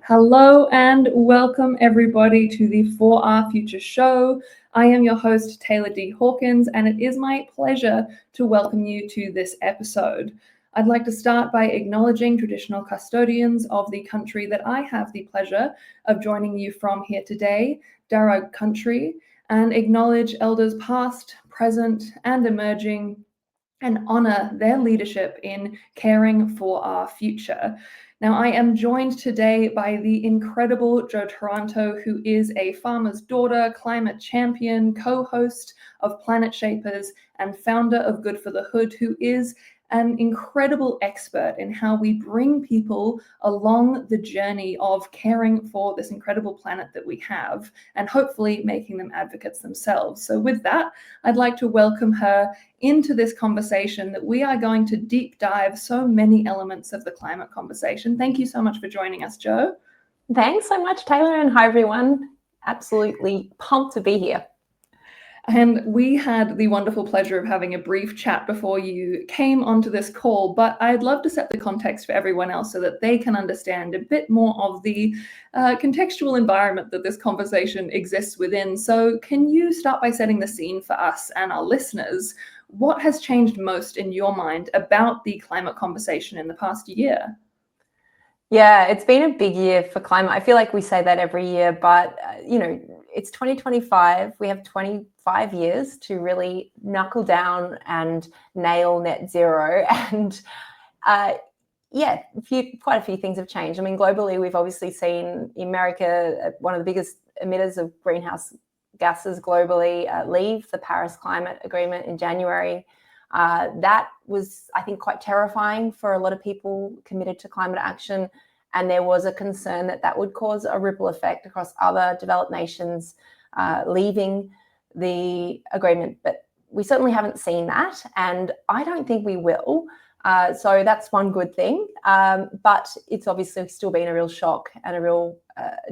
Hello and welcome everybody to the For Our Future show. I am your host, Taylor D. Hawkins, and it is my pleasure to welcome you to this episode. I'd like to start by acknowledging traditional custodians of the country that I have the pleasure of joining you from here today, Darug country, and acknowledge elders past, present, and emerging, and honor their leadership in caring for our future. Now, I am joined today by the incredible Jo Taranto, who is a farmer's daughter, climate champion, co-host of Planet Shapers, and founder of Good for the Hood, who is an incredible expert in how we bring people along the journey of caring for this incredible planet that we have, and hopefully making them advocates themselves. So with that, I'd like to welcome her into this conversation that we are going to deep dive so many elements of the climate conversation. Thank you so much for joining us, Jo. Thanks so much, Taylor, and hi, everyone. Absolutely pumped to be here. And we had the wonderful pleasure of having a brief chat before you came onto this call, but I'd love to set the context for everyone else so that they can understand a bit more of the contextual environment that this conversation exists within. So can you start by setting the scene for us and our listeners? What has changed most in your mind about the climate conversation in the past year? Yeah, it's been a big year for climate. I feel like we say that every year, but it's 2025. We have 25 years to really knuckle down and nail net zero. And quite a few things have changed. I mean, globally, we've obviously seen America, one of the biggest emitters of greenhouse gases globally, leave the Paris Climate Agreement in January. That was, I think, quite terrifying for a lot of people committed to climate action. And there was a concern that that would cause a ripple effect across other developed nations leaving the agreement. But we certainly haven't seen that. And I don't think we will. So that's one good thing. But it's obviously still been a real shock and a real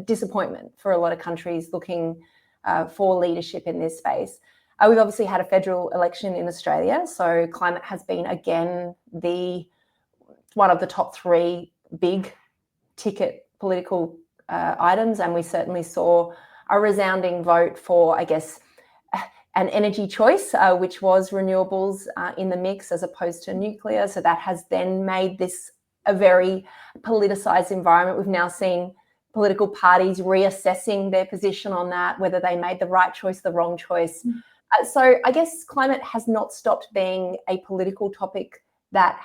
disappointment for a lot of countries looking for leadership in this space. We've obviously had a federal election in Australia, so climate has been again one of the top three big ticket political items, and we certainly saw a resounding vote for, I guess, an energy choice, which was renewables in the mix as opposed to nuclear. So that has then made this a very politicized environment. We've now seen political parties reassessing their position on that, whether they made the right choice, the wrong choice. So I guess climate has not stopped being a political topic that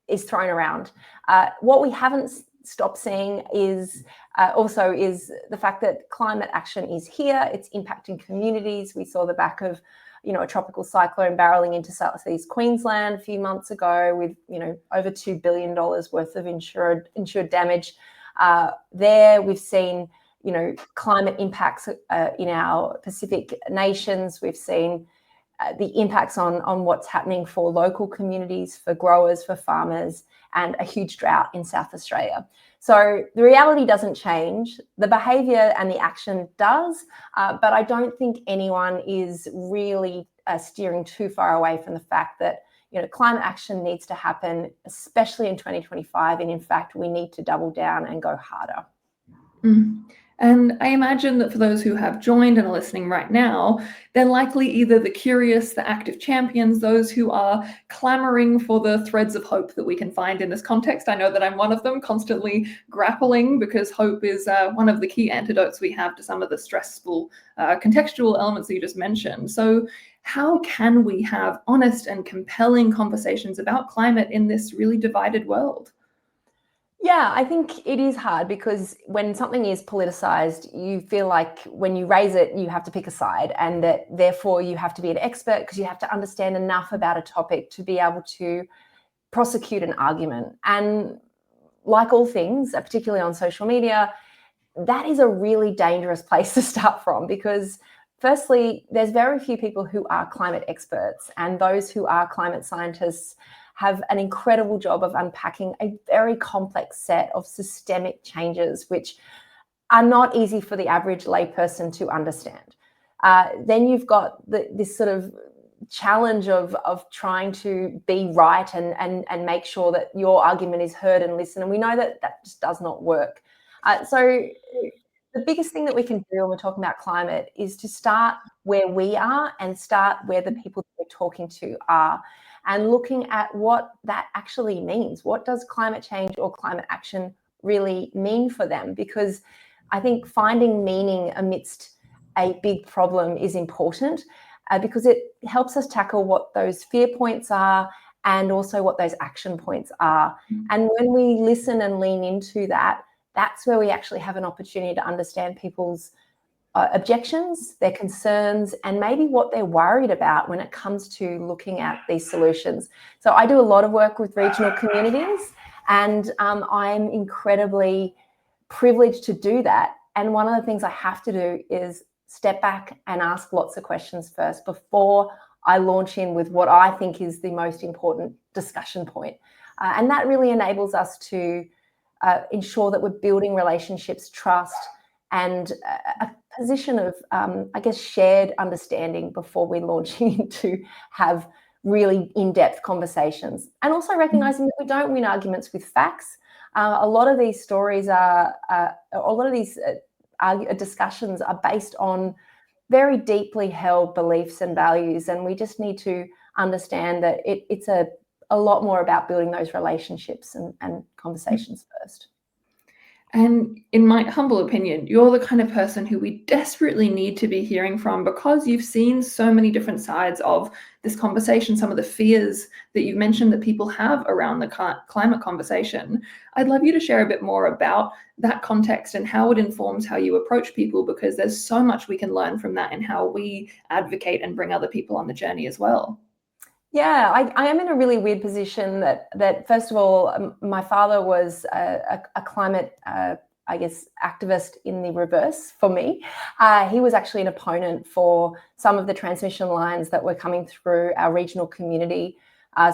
is thrown around. What we haven't stopped seeing is the fact that climate action is here. It's impacting communities. We saw the back of a tropical cyclone barreling into southeast Queensland a few months ago with over $2 billion worth of insured damage. There we've seen climate impacts in our Pacific nations. We've seen the impacts on what's happening for local communities, for growers, for farmers, and a huge drought in South Australia. So the reality doesn't change. The behaviour and the action does, but I don't think anyone is really steering too far away from the fact that climate action needs to happen, especially in 2025. And in fact, we need to double down and go harder. And I imagine that for those who have joined and are listening right now, they're likely either the curious, the active champions, those who are clamoring for the threads of hope that we can find in this context. I know that I'm one of them, constantly grappling, because hope is one of the key antidotes we have to some of the stressful contextual elements that you just mentioned. So how can we have honest and compelling conversations about climate in this really divided world? Yeah, I think it is hard because when something is politicized, you feel like when you raise it, you have to pick a side, and that therefore you have to be an expert because you have to understand enough about a topic to be able to prosecute an argument. And like all things, particularly on social media, that is a really dangerous place to start from because firstly, there's very few people who are climate experts, and those who are climate scientists have an incredible job of unpacking a very complex set of systemic changes, which are not easy for the average layperson to understand. Then you've got this sort of challenge of trying to be right and make sure that your argument is heard and listened. And we know that just does not work. So the biggest thing that we can do when we're talking about climate is to start where we are and start where the people that we're talking to are, and looking at what that actually means. What does climate change or climate action really mean for them? Because I think finding meaning amidst a big problem is important, because it helps us tackle what those fear points are and also what those action points are. And when we listen and lean into that, that's where we actually have an opportunity to understand people's objections, their concerns, and maybe what they're worried about when it comes to looking at these solutions. So I do a lot of work with regional communities, and I'm incredibly privileged to do that. And one of the things I have to do is step back and ask lots of questions first before I launch in with what I think is the most important discussion point. And that really enables us to ensure that we're building relationships, trust, and a position of, I guess, shared understanding before we launch into have really in-depth conversations. And also recognizing that we don't win arguments with facts. A lot of these stories are, discussions are based on very deeply held beliefs and values, and we just need to understand that it's a lot more about building those relationships and conversations first. And in my humble opinion, you're the kind of person who we desperately need to be hearing from, because you've seen so many different sides of this conversation, some of the fears that you've mentioned that people have around the climate conversation. I'd love you to share a bit more about that context and how it informs how you approach people, because there's so much we can learn from that and how we advocate and bring other people on the journey as well. Yeah, I am in a really weird position that first of all, my father was a climate, I guess, activist in the reverse for me. He was actually an opponent for some of the transmission lines that were coming through our regional community.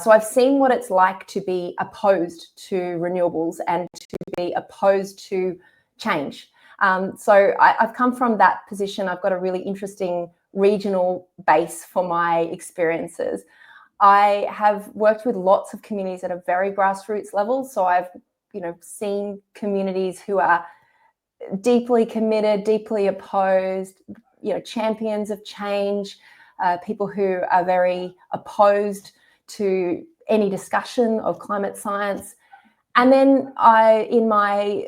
So I've seen what it's like to be opposed to renewables and to be opposed to change. So I've come from that position. I've got a really interesting regional base for my experiences. I have worked with lots of communities at a very grassroots level. So I've, seen communities who are deeply committed, deeply opposed, champions of change, people who are very opposed to any discussion of climate science. And then in my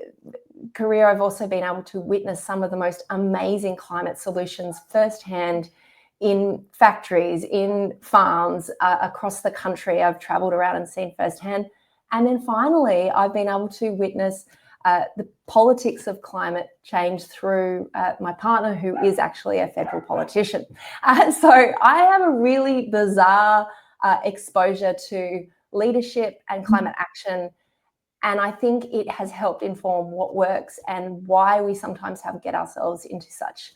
career, I've also been able to witness some of the most amazing climate solutions firsthand in factories, in farms across the country. I've traveled around and seen firsthand. And then finally, I've been able to witness the politics of climate change through my partner, who is actually a federal politician. So I have a really bizarre exposure to leadership and climate action. And I think it has helped inform what works and why we sometimes have to get ourselves into such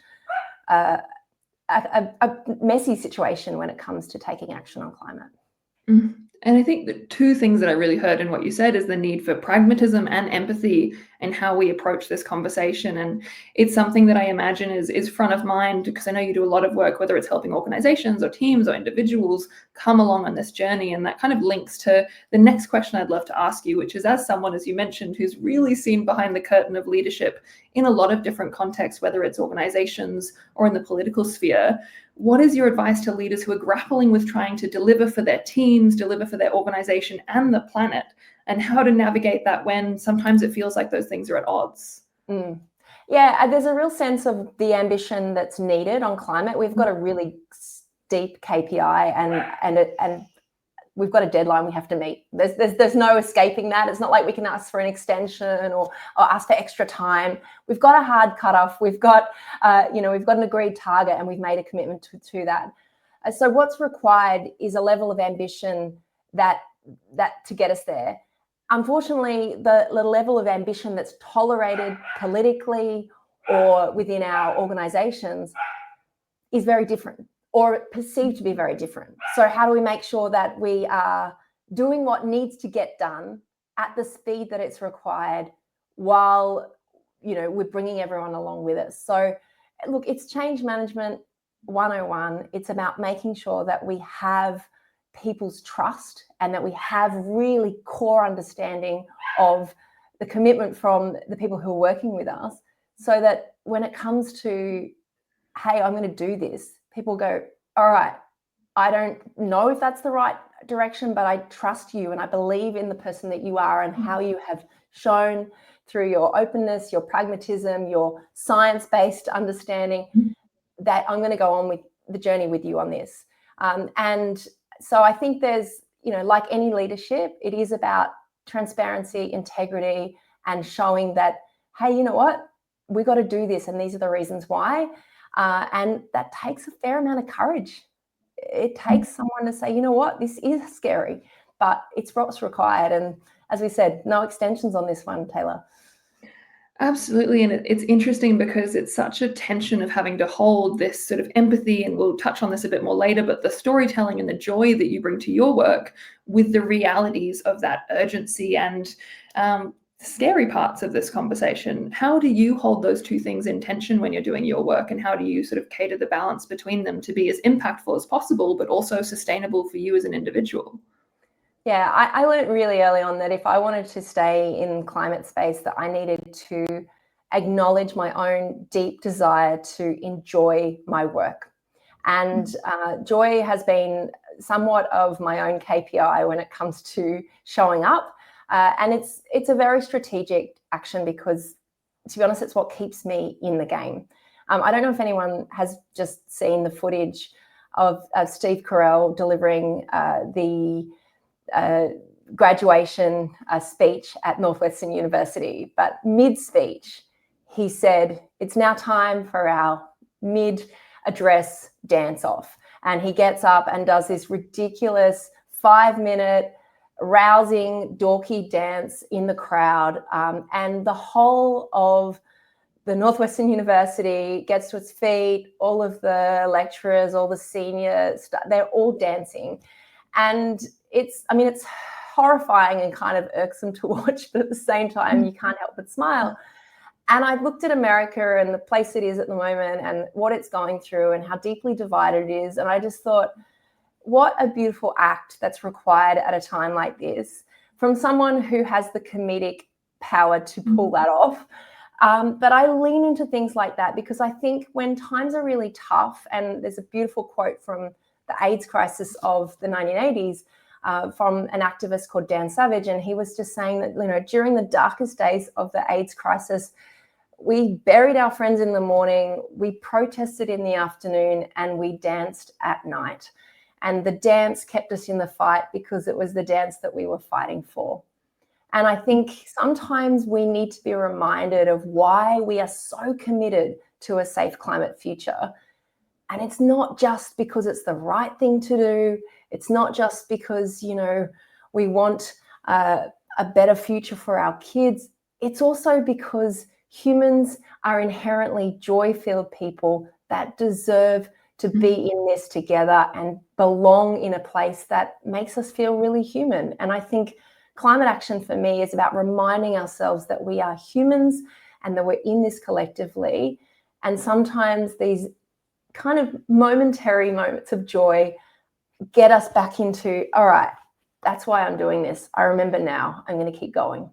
a messy situation when it comes to taking action on climate. And I think the two things that I really heard in what you said is the need for pragmatism and empathy in how we approach this conversation. And it's something that I imagine is front of mind, because I know you do a lot of work, whether it's helping organizations or teams or individuals come along on this journey. And that kind of links to the next question I'd love to ask you, which is, as someone, as you mentioned, who's really seen behind the curtain of leadership in a lot of different contexts, whether it's organizations or in the political sphere, what is your advice to leaders who are grappling with trying to deliver for their teams, deliver for their organization and the planet, and how to navigate that when sometimes it feels like those things are at odds? Yeah, there's a real sense of the ambition that's needed on climate. We've got a really deep KPI and we've got a deadline we have to meet. There's no escaping that. It's not like we can ask for an extension or ask for extra time. We've got a hard cutoff. We've got we've got an agreed target, and we've made a commitment to that. So what's required is a level of ambition that to get us there. Unfortunately, the level of ambition that's tolerated politically or within our organizations is very different, or perceived to be very different. So how do we make sure that we are doing what needs to get done at the speed that it's required, while we're bringing everyone along with us? So look, it's change management 101. It's about making sure that we have people's trust and that we have really core understanding of the commitment from the people who are working with us, so that when it comes to, hey, I'm going to do this, people go, all right, I don't know if that's the right direction, but I trust you and I believe in the person that you are and how you have shown through your openness, your pragmatism, your science-based understanding, that I'm going to go on with the journey with you on this. And so I think there's, like any leadership, it is about transparency, integrity, and showing that, hey, you know what, we got to do this, and these are the reasons why. And that takes a fair amount of courage. It takes someone to say, you know what, this is scary, but it's what's required. And as we said, no extensions on this one, Taylor. Absolutely. And it's interesting because it's such a tension of having to hold this sort of empathy, and we'll touch on this a bit more later, but the storytelling and the joy that you bring to your work with the realities of that urgency and scary parts of this conversation. How do you hold those two things in tension when you're doing your work, and how do you sort of cater the balance between them to be as impactful as possible, but also sustainable for you as an individual? Yeah, I learned really early on that if I wanted to stay in climate space, that I needed to acknowledge my own deep desire to enjoy my work. And joy has been somewhat of my own KPI when it comes to showing up. And it's a very strategic action because, to be honest, it's what keeps me in the game. I don't know if anyone has just seen the footage of Steve Carell delivering the graduation speech at Northwestern University, but mid-speech, he said, it's now time for our mid-address dance-off. And he gets up and does this ridiculous 5-minute rousing, dorky dance in the crowd. And the whole of the Northwestern University gets to its feet, all of the lecturers, all the seniors, they're all dancing. And it's horrifying and kind of irksome to watch, but at the same time, you can't help but smile. And I looked at America and the place it is at the moment and what it's going through and how deeply divided it is. And I just thought, what a beautiful act that's required at a time like this from someone who has the comedic power to pull that off. But I lean into things like that because I think when times are really tough, and there's a beautiful quote from the AIDS crisis of the 1980s from an activist called Dan Savage, and he was just saying that, during the darkest days of the AIDS crisis, we buried our friends in the morning, we protested in the afternoon, and we danced at night. And the dance kept us in the fight because it was the dance that we were fighting for. And I think sometimes we need to be reminded of why we are so committed to a safe climate future. And it's not just because it's the right thing to do. It's not just because, we want a better future for our kids. It's also because humans are inherently joy-filled people that deserve to be in this together and belong in a place that makes us feel really human. And I think climate action for me is about reminding ourselves that we are humans and that we're in this collectively. And sometimes these kind of momentary moments of joy get us back into, all right, that's why I'm doing this. I remember now, I'm going to keep going.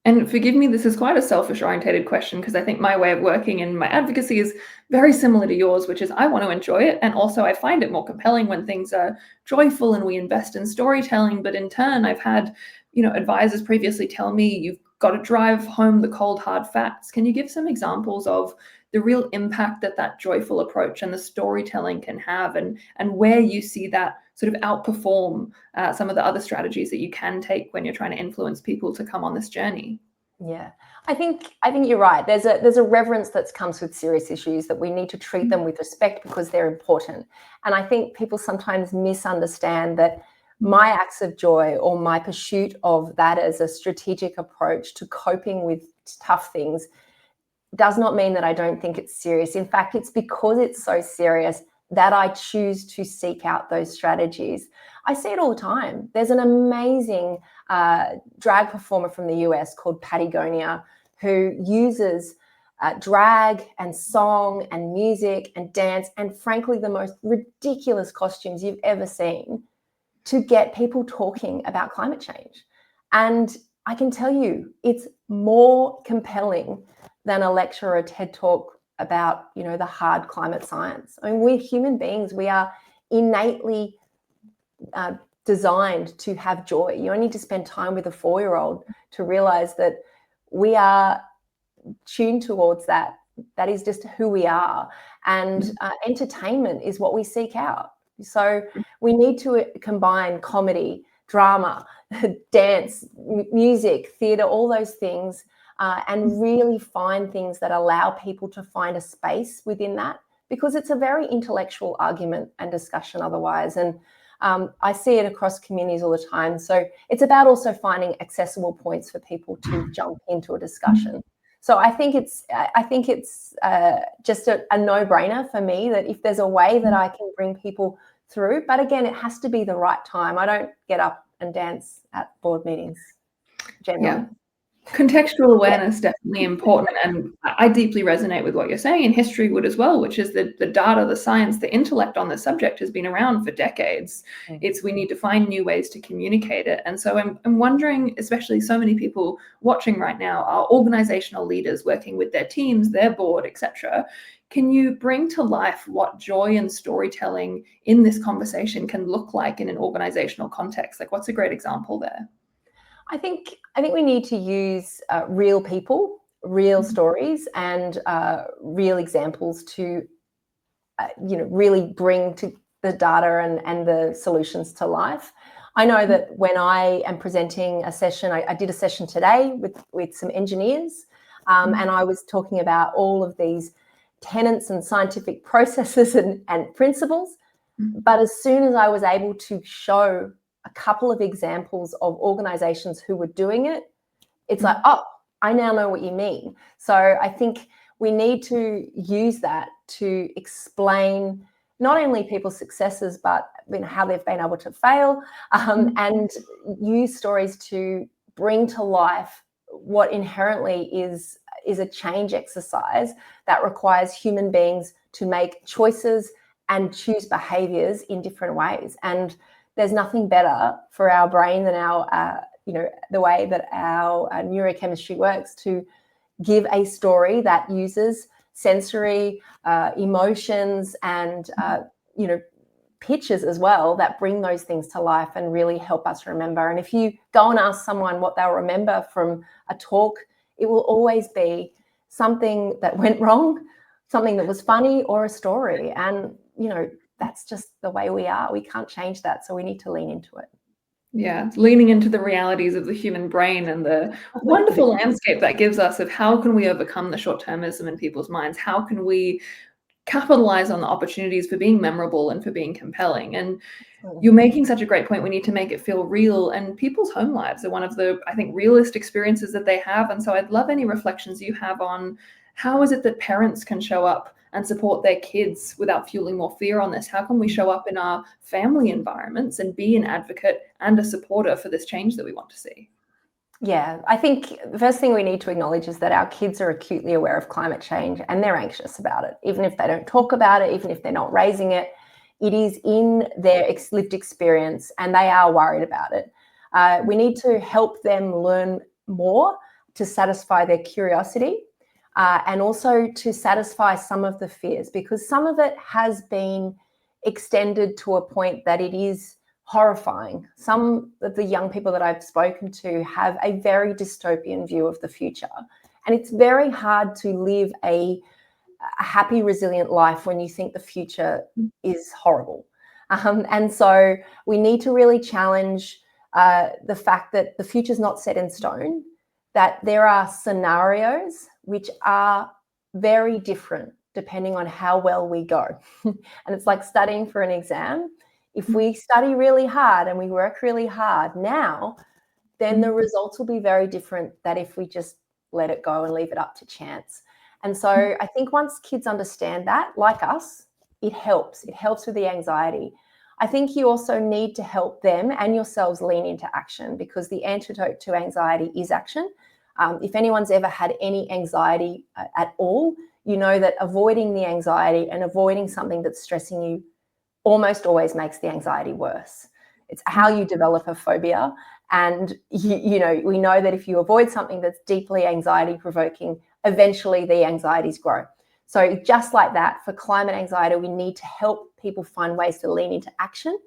And forgive me, this is quite a selfish orientated question because I think my way of working and my advocacy is very similar to yours, which is I want to enjoy it. And also I find it more compelling when things are joyful and we invest in storytelling. But in turn, I've had, advisors previously tell me you've got to drive home the cold, hard facts. Can you give some examples of the real impact that joyful approach and the storytelling can have, and where you see that sort of outperform some of the other strategies that you can take when you're trying to influence people to come on this journey? Yeah, I think you're right. There's a reverence that comes with serious issues that we need to treat them with respect because they're important. And I think people sometimes misunderstand that my acts of joy or my pursuit of that as a strategic approach to coping with tough things does not mean that I don't think it's serious. In fact, it's because it's so serious that I choose to seek out those strategies. I see it all the time. There's an amazing drag performer from the US called Patagonia who uses drag and song and music and dance and, frankly, the most ridiculous costumes you've ever seen to get people talking about climate change. And I can tell you it's more compelling than a lecture or a TED talk about, you know, the hard climate science. I mean, we're human beings. We are innately designed to have joy. You only need to spend time with a 4-year-old to realize that we are tuned towards that. That is just who we are. And entertainment is what we seek out. So we need to combine comedy, drama, dance, music, theatre, all those things, and really find things that allow people to find a space within that, because it's a very intellectual argument and discussion otherwise. And I see it across communities all the time. So it's about also finding accessible points for people to jump into a discussion. So I think it's just a no-brainer for me that if there's a way that I can bring people through, but again, it has to be the right time. I don't get up and dance at board meetings generally. Yeah. Contextual awareness definitely important, and I deeply resonate with what you're saying, and history would as well, which is that the data, the science, the intellect on the subject has been around for decades. It's we need to find new ways to communicate it. And so I'm wondering, especially so many people watching right now are organizational leaders working with their teams, their board, etc. Can you bring to life what joy and storytelling in this conversation can look like in an organizational context? Like, what's a great example there? I think we need to use real people, real stories, and real examples to, really bring to the data and the solutions to life. I know that when I am presenting a session, I did a session today with some engineers, and I was talking about all of these tenets and scientific processes and principles. But as soon as I was able to show a couple of examples of organizations who were doing it, it's like, oh, I now know what you mean. So I think we need to use that to explain not only people's successes, but how they've been able to fail, and use stories to bring to life what inherently is a change exercise that requires human beings to make choices and choose behaviors in different ways. And there's nothing better for our brain than our, the way that our neurochemistry works to give a story that uses sensory, emotions, and, pictures as well that bring those things to life and really help us remember. And if you go and ask someone what they'll remember from a talk, it will always be something that went wrong, something that was funny, or a story. And, that's just the way we are. We can't change that. So we need to lean into it. Yeah, it's leaning into the realities of the human brain and the wonderful landscape that gives us of how can we overcome the short-termism in people's minds? How can we capitalize on the opportunities for being memorable and for being compelling? And you're making such a great point. We need to make it feel real, and people's home lives are one of the, I think, realest experiences that they have. And so I'd love any reflections you have on how is it that parents can show up and support their kids without fueling more fear on this? How can we show up in our family environments and be an advocate and a supporter for this change that we want to see? Yeah, I think the first thing we need to acknowledge is that our kids are acutely aware of climate change and they're anxious about it. Even if they don't talk about it, even if they're not raising it, it is in their lived experience and they are worried about it. We need to help them learn more to satisfy their curiosity, and also to satisfy some of the fears, because some of it has been extended to a point that it is horrifying. Some of the young people that I've spoken to have a very dystopian view of the future. And it's very hard to live a happy, resilient life when you think the future is horrible. And so we need to really challenge the fact that the future is not set in stone, that there are scenarios which are very different depending on how well we go. And it's like studying for an exam. If we study really hard and we work really hard now, then the results will be very different than if we just let it go and leave it up to chance. And so I think once kids understand that, like us, it helps. It helps with the anxiety. I think you also need to help them and yourselves lean into action, because the antidote to anxiety is action. If anyone's ever had any anxiety at all, you know that avoiding the anxiety and avoiding something that's stressing you almost always makes the anxiety worse. It's how you develop a phobia. And, we know that if you avoid something that's deeply anxiety provoking, eventually the anxieties grow. So just like that, for climate anxiety, we need to help people find ways to lean into action,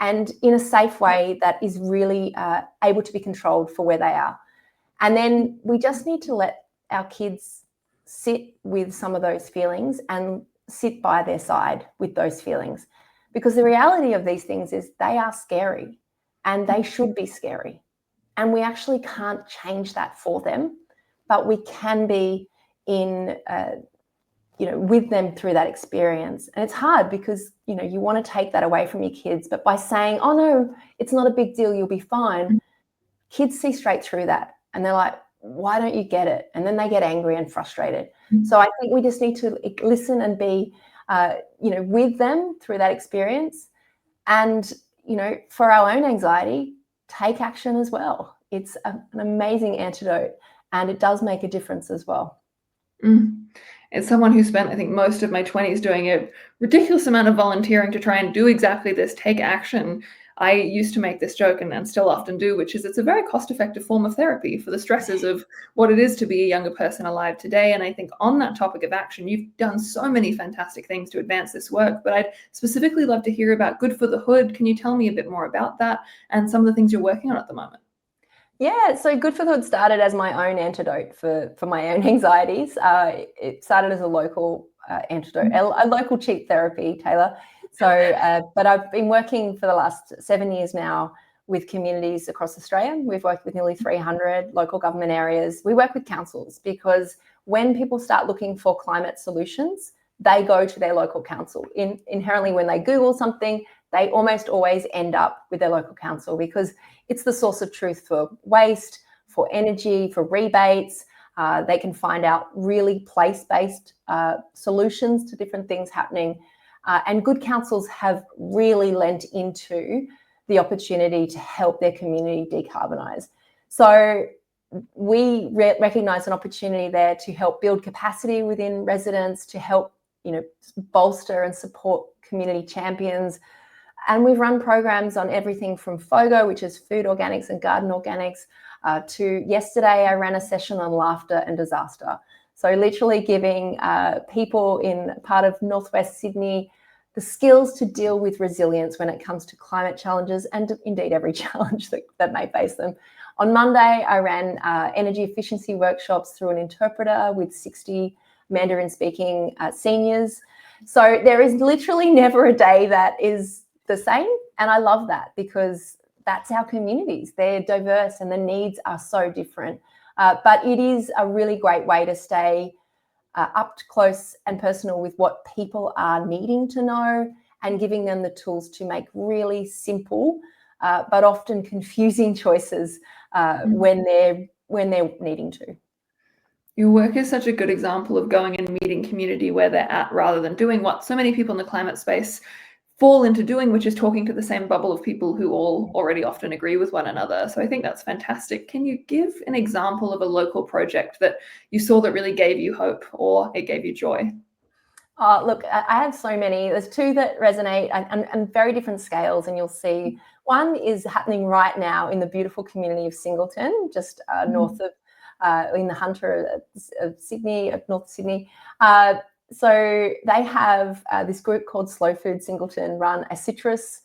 and in a safe way that is really able to be controlled for where they are. And then we just need to let our kids sit with some of those feelings and sit by their side with those feelings. Because the reality of these things is they are scary, and they should be scary. And we actually can't change that for them, but we can be with them through that experience. And it's hard because, you want to take that away from your kids, but by saying, oh no, it's not a big deal, you'll be fine, kids see straight through that. And they're like, why don't you get it? And then they get angry and frustrated. So I think we just need to listen and be, with them through that experience. And, for our own anxiety, take action as well. It's an amazing antidote, and it does make a difference as well. As someone who spent, I think, most of my 20s doing a ridiculous amount of volunteering to try and do exactly this, take action, I used to make this joke, and still often do, which is it's a very cost-effective form of therapy for the stresses of what it is to be a younger person alive today. And I think on that topic of action, you've done so many fantastic things to advance this work, but I'd specifically love to hear about Good for the Hood. Can you tell me a bit more about that and some of the things you're working on at the moment? Yeah, so Good for the Hood started as my own antidote for my own anxieties. It started as a local antidote, a local cheap therapy, Taylor. So, but I've been working for the last 7 years now with communities across Australia. We've worked with nearly 300 local government areas. We work with councils because when people start looking for climate solutions, they go to their local council. Inherently, when they Google something, they almost always end up with their local council because it's the source of truth for waste, for energy, for rebates. They can find out really place-based solutions to different things happening. And good councils have really lent into the opportunity to help their community decarbonise. So we recognise an opportunity there to help build capacity within residents, to help bolster and support community champions. And we've run programs on everything from FOGO, which is food organics and garden organics, to yesterday I ran a session on laughter and disaster. So literally giving people in part of northwest Sydney the skills to deal with resilience when it comes to climate challenges and indeed every challenge that may face them. On Monday, I ran energy efficiency workshops through an interpreter with 60 Mandarin-speaking seniors. So there is literally never a day that is the same. And I love that because that's our communities. They're diverse and the needs are so different. But it is a really great way to stay up close and personal with what people are needing to know and giving them the tools to make really simple but often confusing choices when they're needing to. Your work is such a good example of going and meeting community where they're at rather than doing what so many people in the climate space fall into doing, which is talking to the same bubble of people who all already often agree with one another. So I think that's fantastic. Can you give an example of a local project that you saw that really gave you hope or it gave you joy? Look, I have so many. There's two that resonate and very different scales, and you'll see one is happening right now in the beautiful community of Singleton, just north of, in the Hunter of Sydney, North Sydney. So they have this group called Slow Food Singleton run a citrus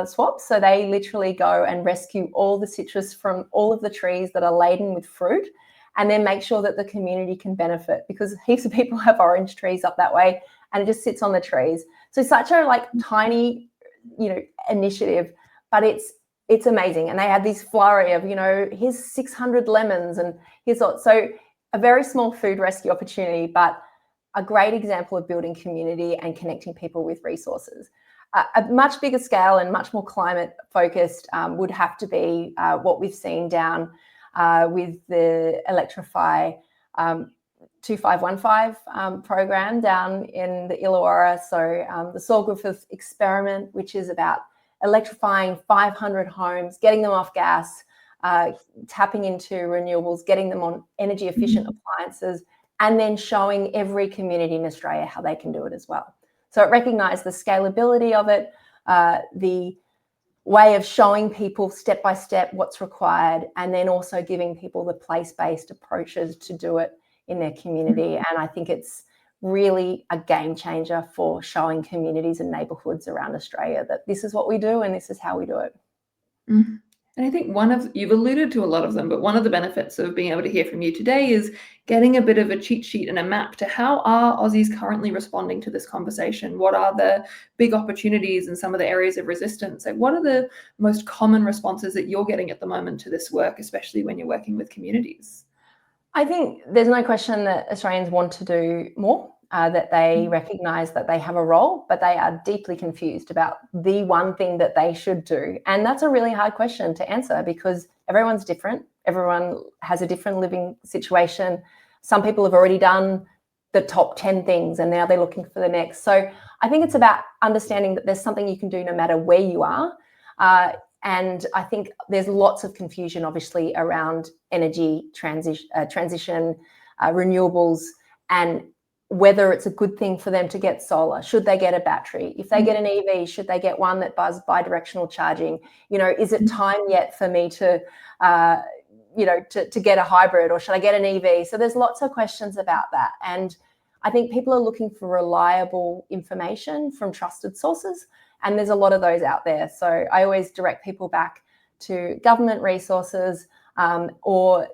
swap. So they literally go and rescue all the citrus from all of the trees that are laden with fruit and then make sure that the community can benefit because heaps of people have orange trees up that way and it just sits on the trees. So such a tiny, initiative, but it's amazing. And they have this flurry of, here's 600 lemons and here's all. So a very small food rescue opportunity, but a great example of building community and connecting people with resources. A much bigger scale and much more climate focused would have to be what we've seen down with the Electrify 2515 program down in the Illawarra. So the Saul Griffith experiment, which is about electrifying 500 homes, getting them off gas, tapping into renewables, getting them on energy efficient appliances, and then showing every community in Australia how they can do it as well. So it recognised the scalability of it, the way of showing people step by step what's required, and then also giving people the place-based approaches to do it in their community. And I think it's really a game changer for showing communities and neighbourhoods around Australia that this is what we do and this is how we do it. Mm-hmm. And I think you've alluded to a lot of them, but one of the benefits of being able to hear from you today is getting a bit of a cheat sheet and a map to how are Aussies currently responding to this conversation? What are the big opportunities and some of the areas of resistance? Like, what are the most common responses that you're getting at the moment to this work, especially when you're working with communities? I think there's no question that Australians want to do more, that they recognise that they have a role, but they are deeply confused about the one thing that they should do. And that's a really hard question to answer because everyone's different. Everyone has a different living situation. Some people have already done the top 10 things and now they're looking for the next. So I think it's about understanding that there's something you can do no matter where you are. And I think there's lots of confusion, obviously, around energy transition, renewables, and whether it's a good thing for them to get solar. Should they get a battery? If they get an EV, should they get one that does bi-directional charging? Is it time yet for me to get a hybrid, or should I get an EV? So there's lots of questions about that. And I think people are looking for reliable information from trusted sources. And there's a lot of those out there. So I always direct people back to government resources or,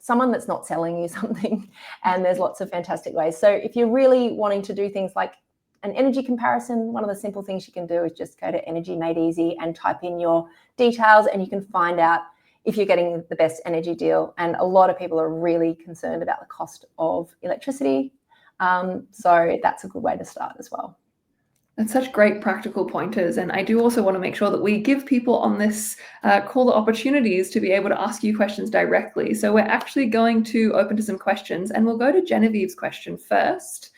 someone that's not selling you something. And there's lots of fantastic ways. So if you're really wanting to do things like an energy comparison, one of the simple things you can do is just go to Energy Made Easy and type in your details, and you can find out if you're getting the best energy deal. And a lot of people are really concerned about the cost of electricity. So that's a good way to start as well. That's such great practical pointers. And I do also want to make sure that we give people on this call the opportunities to be able to ask you questions directly. So we're actually going to open to some questions, and we'll go to Genevieve's question first.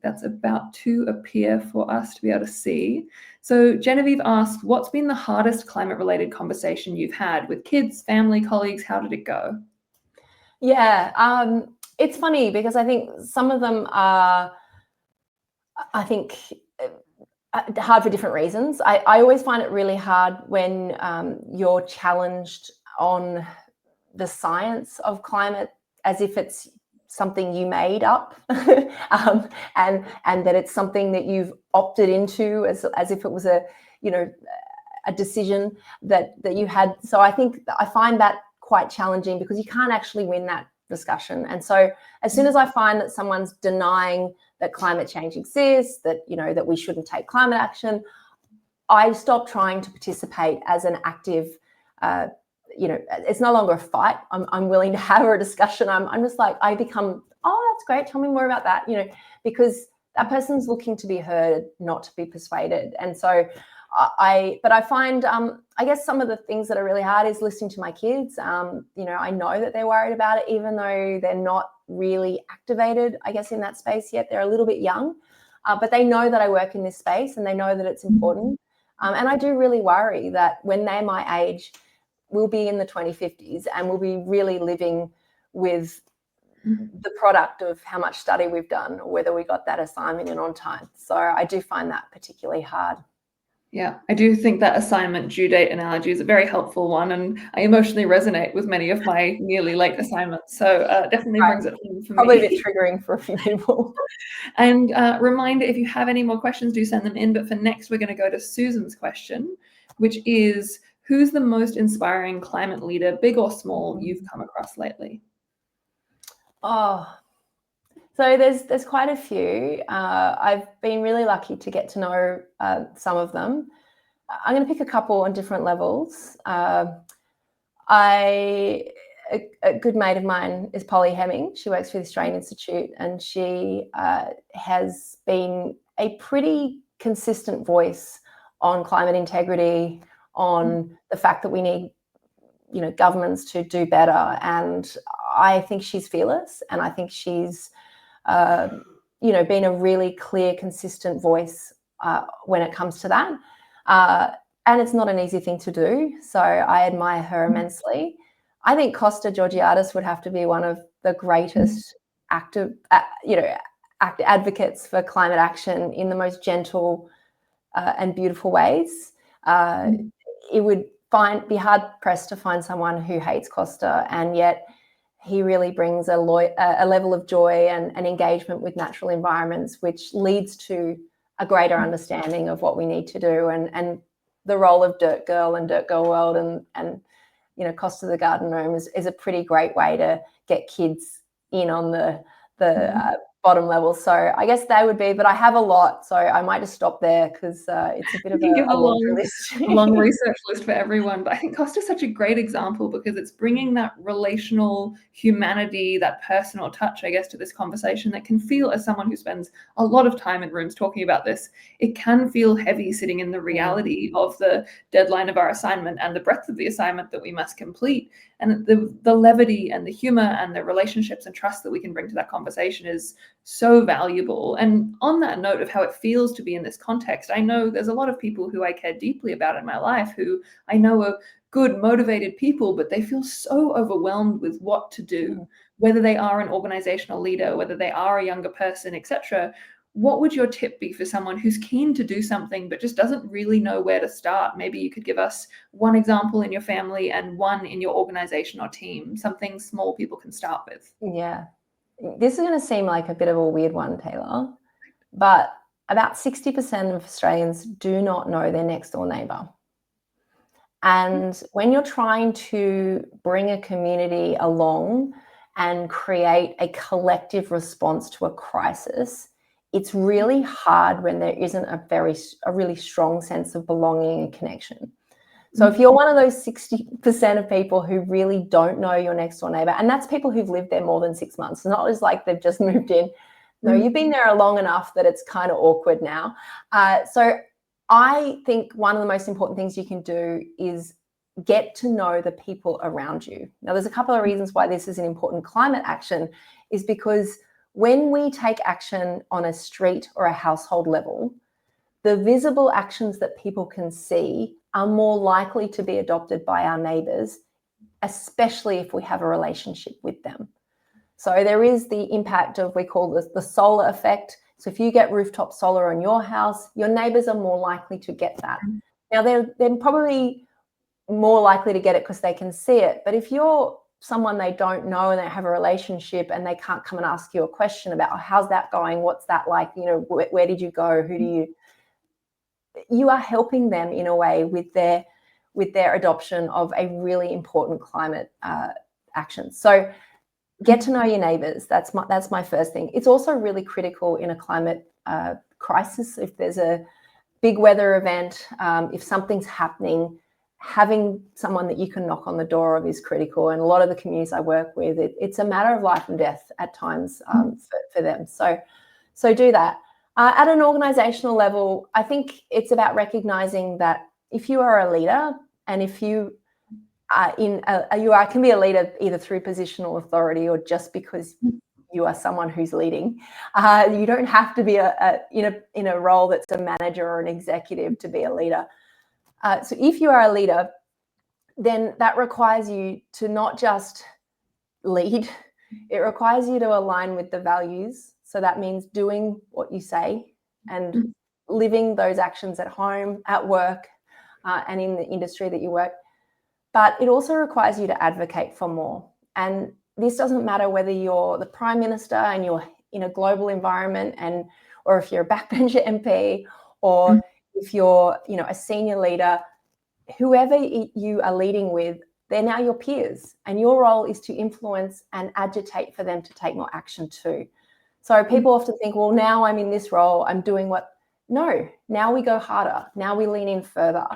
That's about to appear for us to be able to see. So Genevieve asked, what's been the hardest climate-related conversation you've had with kids, family, colleagues? How did it go? Yeah, it's funny because I think some of them are, hard for different reasons. I always find it really hard when you're challenged on the science of climate as if it's something you made up and that it's something that you've opted into as if it was a decision that you had. So I think I find that quite challenging because you can't actually win that discussion. And so as soon as I find that someone's denying that climate change exists, that that we shouldn't take climate action, I stop trying to participate as an active. It's no longer a fight. I'm willing to have a discussion. I'm just like, I become, oh, that's great. Tell me more about that. Because that person's looking to be heard, not to be persuaded. And so I find, I guess some of the things that are really hard is listening to my kids. I know that they're worried about it, even though they're not really activated, I guess, in that space yet. They're a little bit young, but they know that I work in this space and they know that it's important. And I do really worry that when they're my age, we'll be in the 2050s and we'll be really living with the product of how much study we've done or whether we got that assignment in on time. So I do find that particularly hard. Yeah, I do think that assignment due date analogy is a very helpful one, and I emotionally resonate with many of my nearly late assignments. So definitely brings it home for me. Probably a bit triggering for a few people. And reminder, if you have any more questions, do send them in. But for next, we're going to go to Susan's question, which is, who's the most inspiring climate leader, big or small, you've come across lately? So there's quite a few. I've been really lucky to get to know some of them. I'm going to pick a couple on different levels. A good mate of mine is Polly Hemming. She works for the Australian Institute, and she has been a pretty consistent voice on climate integrity, on the fact that we need governments to do better. And I think she's fearless, and I think she's been a really clear, consistent voice when it comes to that. And it's not an easy thing to do. So I admire her immensely. I think Costa Georgiadis would have to be one of the greatest advocates for climate action in the most gentle and beautiful ways. it would be hard pressed to find someone who hates Costa, and yet he really brings a level of joy and engagement with natural environments, which leads to a greater understanding of what we need to do, and the role of Dirt Girl and Dirt Girl World and Costa the Garden Gnome is a pretty great way to get kids in on the bottom level. So I guess they would be, but I have a lot, so I might just stop there because it's a bit of a laundry list. long research list for everyone. But I think Costa's such a great example because it's bringing that relational humanity, that personal touch, I guess, to this conversation that can feel, as someone who spends a lot of time in rooms talking about this, it can feel heavy sitting in the reality of the deadline of our assignment and the breadth of the assignment that we must complete. And the levity and the humor and the relationships and trust that we can bring to that conversation is so valuable. And on that note of how it feels to be in this context, I know there's a lot of people who I care deeply about in my life who I know are good, motivated people, but they feel so overwhelmed with what to do, whether they are an organizational leader, whether they are a younger person, etc. What would your tip be for someone who's keen to do something but just doesn't really know where to start? Maybe you could give us one example in your family and one in your organization or team, something small people can start with. Yeah. This is going to seem like a bit of a weird one, Taylor, but about 60% of Australians do not know their next door neighbour. And when you're trying to bring a community along and create a collective response to a crisis, it's really hard when there isn't a really strong sense of belonging and connection. So if you're one of those 60% of people who really don't know your next door neighbor, and that's people who've lived there more than 6 months, it's not just like they've just moved in. No, you've been there long enough that it's kind of awkward now. So I think one of the most important things you can do is get to know the people around you. Now, there's a couple of reasons why this is an important climate action, is because when we take action on a street or a household level, the visible actions that people can see are more likely to be adopted by our neighbours, especially if we have a relationship with them. So there is the impact of, we call this the solar effect. So if you get rooftop solar on your house, your neighbours are more likely to get that. Now, they're probably more likely to get it because they can see it. But if you're someone they don't know and they have a relationship and they can't come and ask you a question about, oh, how's that going? What's that like? Where did you go? Who do you are helping them in a way with their adoption of a really important climate action. So get to know your neighbours. That's my first thing. It's also really critical in a climate crisis. If there's a big weather event, if something's happening, having someone that you can knock on the door of is critical. And a lot of the communities I work with, it's a matter of life and death at times for them. So do that. At an organizational level, I think it's about recognizing that if you are a leader, and if you are can be a leader either through positional authority or just because you are someone who's leading. You don't have to be in a role that's a manager or an executive to be a leader. So if you are a leader, then that requires you to not just lead, it requires you to align with the values. So that means doing what you say and living those actions at home, at work, and in the industry that you work. But it also requires you to advocate for more. And this doesn't matter whether you're the Prime Minister and you're in a global environment, or if you're a backbencher MP, or if you're a senior leader, whoever you are leading with, they're now your peers. And your role is to influence and agitate for them to take more action too. So people often think, well, now I'm in this role, I'm doing what? No, now we go harder. Now we lean in further.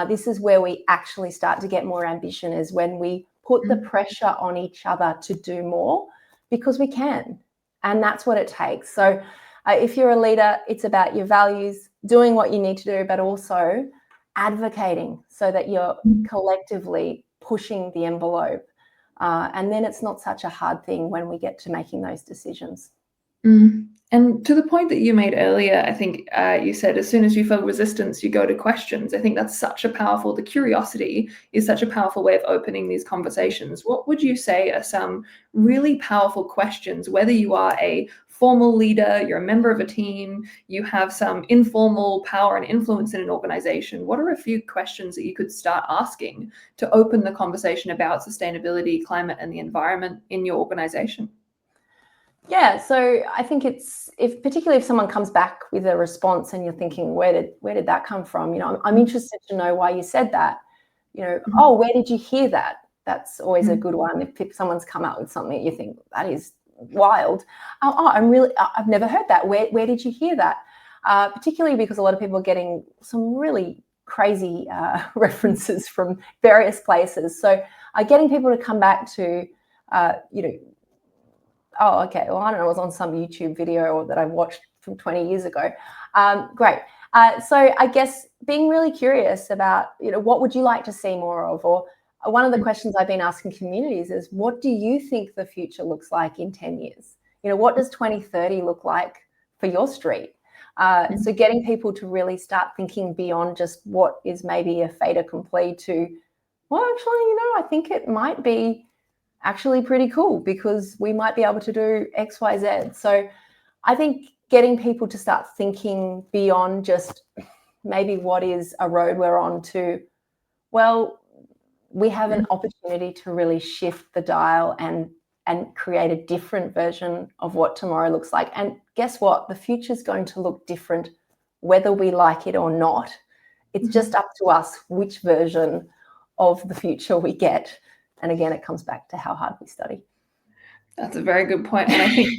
This is where we actually start to get more ambition, is when we put the pressure on each other to do more, because we can. And that's what it takes. So if you're a leader, it's about your values, doing what you need to do, but also advocating so that you're collectively pushing the envelope. And then it's not such a hard thing when we get to making those decisions. And to the point that you made earlier, I think you said as soon as you feel resistance, you go to questions. I think that's the curiosity is such a powerful way of opening these conversations. What would you say are some really powerful questions, whether you are a formal leader, you're a member of a team, you have some informal power and influence in an organization. What are a few questions that you could start asking to open the conversation about sustainability, climate, and the environment in your organization? Yeah, so I think it's, particularly if someone comes back with a response and you're thinking, where did that come from? I'm interested to know why you said that. Oh, where did you hear that? That's always a good one. If someone's come out with something you think that is wild. I've never heard that. Where did you hear that? Particularly because a lot of people are getting some really crazy references from various places. So getting people to come back to, oh, okay, well, I don't know, it was on some YouTube video that I watched from 20 years ago. Great. So I guess being really curious about, what would you like to see more of? Or one of the questions I've been asking communities is, what do you think the future looks like in 10 years? What does 2030 look like for your street? So getting people to really start thinking beyond just what is maybe a fait accompli to, well, actually, I think it might be actually pretty cool because we might be able to do X, Y, Z. So I think getting people to start thinking beyond just maybe what is a road we're on to, well, we have an opportunity to really shift the dial and create a different version of what tomorrow looks like. And guess what? The future is going to look different whether we like it or not. It's just up to us which version of the future we get. And again, it comes back to how hard we study. That's a very good point. And I think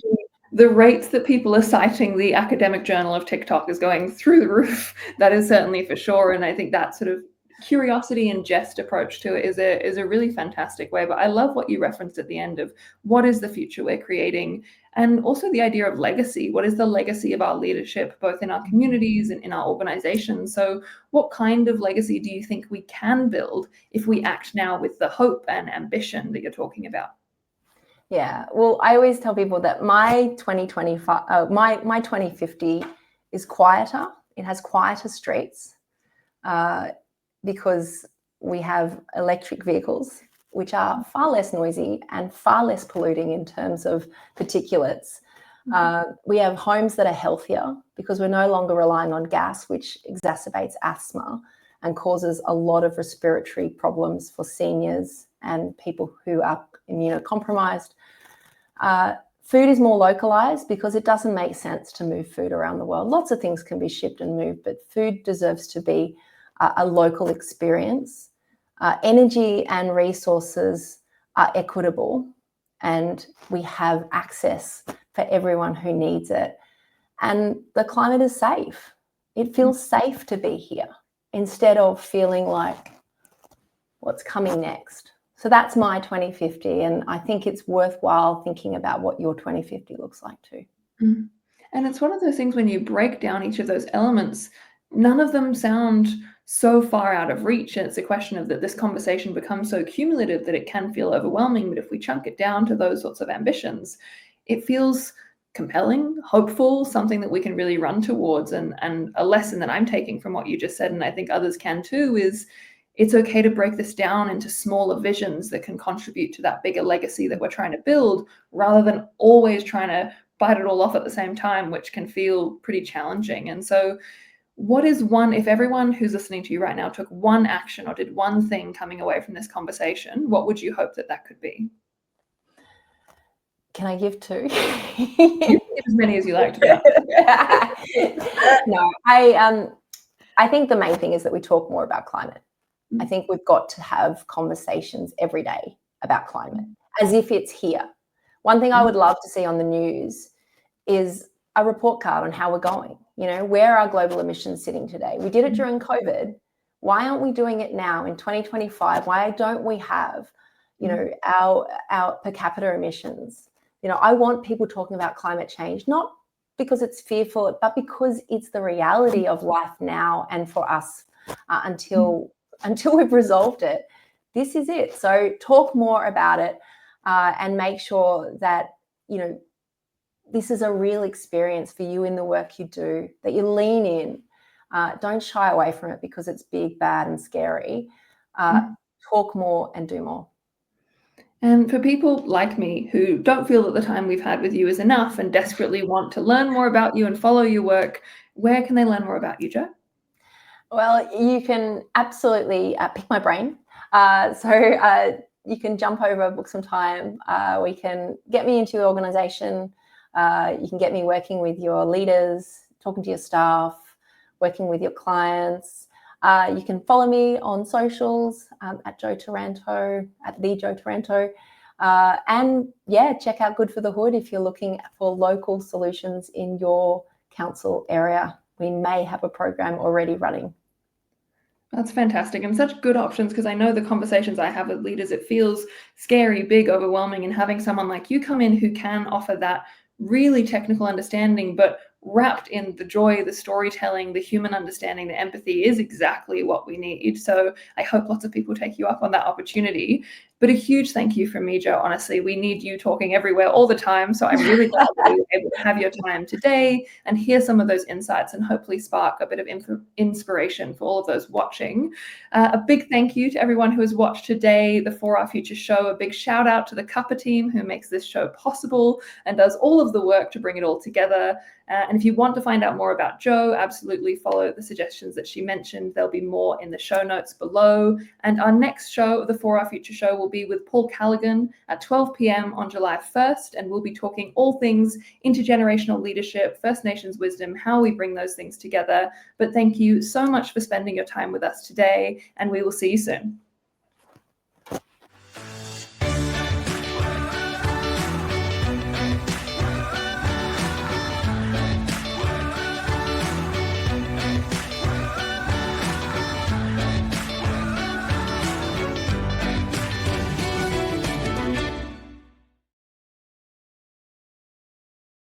the rates that people are citing the academic journal of TikTok is going through the roof. That is certainly for sure. And I think that sort of curiosity and jest approach to it is a really fantastic way. But I love what you referenced at the end of what is the future we're creating, and also the idea of legacy. What is the legacy of our leadership, both in our communities and in our organizations? So what kind of legacy do you think we can build if we act now with the hope and ambition that you're talking about? Yeah, well, I always tell people that my 2025, my 2050 is quieter. It has quieter streets because we have electric vehicles, which are far less noisy and far less polluting in terms of particulates. We have homes that are healthier because we're no longer relying on gas, which exacerbates asthma and causes a lot of respiratory problems for seniors and people who are immunocompromised. Food is more localized because it doesn't make sense to move food around the world. Lots of things can be shipped and moved, but food deserves to be a local experience. Energy and resources are equitable, and we have access for everyone who needs it. And the climate is safe. It feels safe to be here instead of feeling like what's coming next. So that's my 2050, and I think it's worthwhile thinking about what your 2050 looks like too. And it's one of those things when you break down each of those elements, none of them sound so far out of reach. And it's a question of that this conversation becomes so cumulative that it can feel overwhelming. But if we chunk it down to those sorts of ambitions, it feels compelling, hopeful, something that we can really run towards. And a lesson that I'm taking from what you just said, and I think others can too, is it's okay to break this down into smaller visions that can contribute to that bigger legacy that we're trying to build, rather than always trying to bite it all off at the same time, which can feel pretty challenging. And so what is one, if everyone who's listening to you right now took one action or did one thing coming away from this conversation, what would you hope that that could be? Can I give two? You can give as many as you like, to be honest. No, I think the main thing is that we talk more about climate. I think we've got to have conversations every day about climate as if it's here. One thing I would love to see on the news is a report card on how we're going. Where are global emissions sitting today? We did it during COVID. Why aren't we doing it now in 2025? Why don't we have, our per capita emissions? I want people talking about climate change, not because it's fearful, but because it's the reality of life now and for us until we've resolved it. This is it. So talk more about it and make sure that, this is a real experience for you in the work you do, that you lean in. Don't shy away from it because it's big, bad, and scary. Talk more and do more. And for people like me who don't feel that the time we've had with you is enough and desperately want to learn more about you and follow your work, where can they learn more about you, Jo? Well, you can absolutely pick my brain. You can jump over, book some time. We can get me into your organisation. You can get me working with your leaders, talking to your staff, working with your clients. You can follow me on socials at Jo Taranto, at the Jo Taranto. And yeah, check out Good for the Hood if you're looking for local solutions in your council area. We may have a program already running. That's fantastic, and such good options, because I know the conversations I have with leaders, it feels scary, big, overwhelming, and having someone like you come in who can offer that really technical understanding, but wrapped in the joy, the storytelling, the human understanding, the empathy is exactly what we need. So I hope lots of people take you up on that opportunity. But a huge thank you from me, Jo. Honestly, we need you talking everywhere all the time. So I'm really glad that we were able to have your time today and hear some of those insights and hopefully spark a bit of inspiration for all of those watching. A big thank you to everyone who has watched today, the For Our Future show. A big shout out to the Cuppa team who makes this show possible and does all of the work to bring it all together. And if you want to find out more about Jo, absolutely follow the suggestions that she mentioned. There'll be more in the show notes below. And our next show, the For Our Future show, will be with Paul Callaghan at 12 p.m. on July 1st. And we'll be talking all things intergenerational leadership, First Nations wisdom, how we bring those things together. But thank you so much for spending your time with us today, and we will see you soon.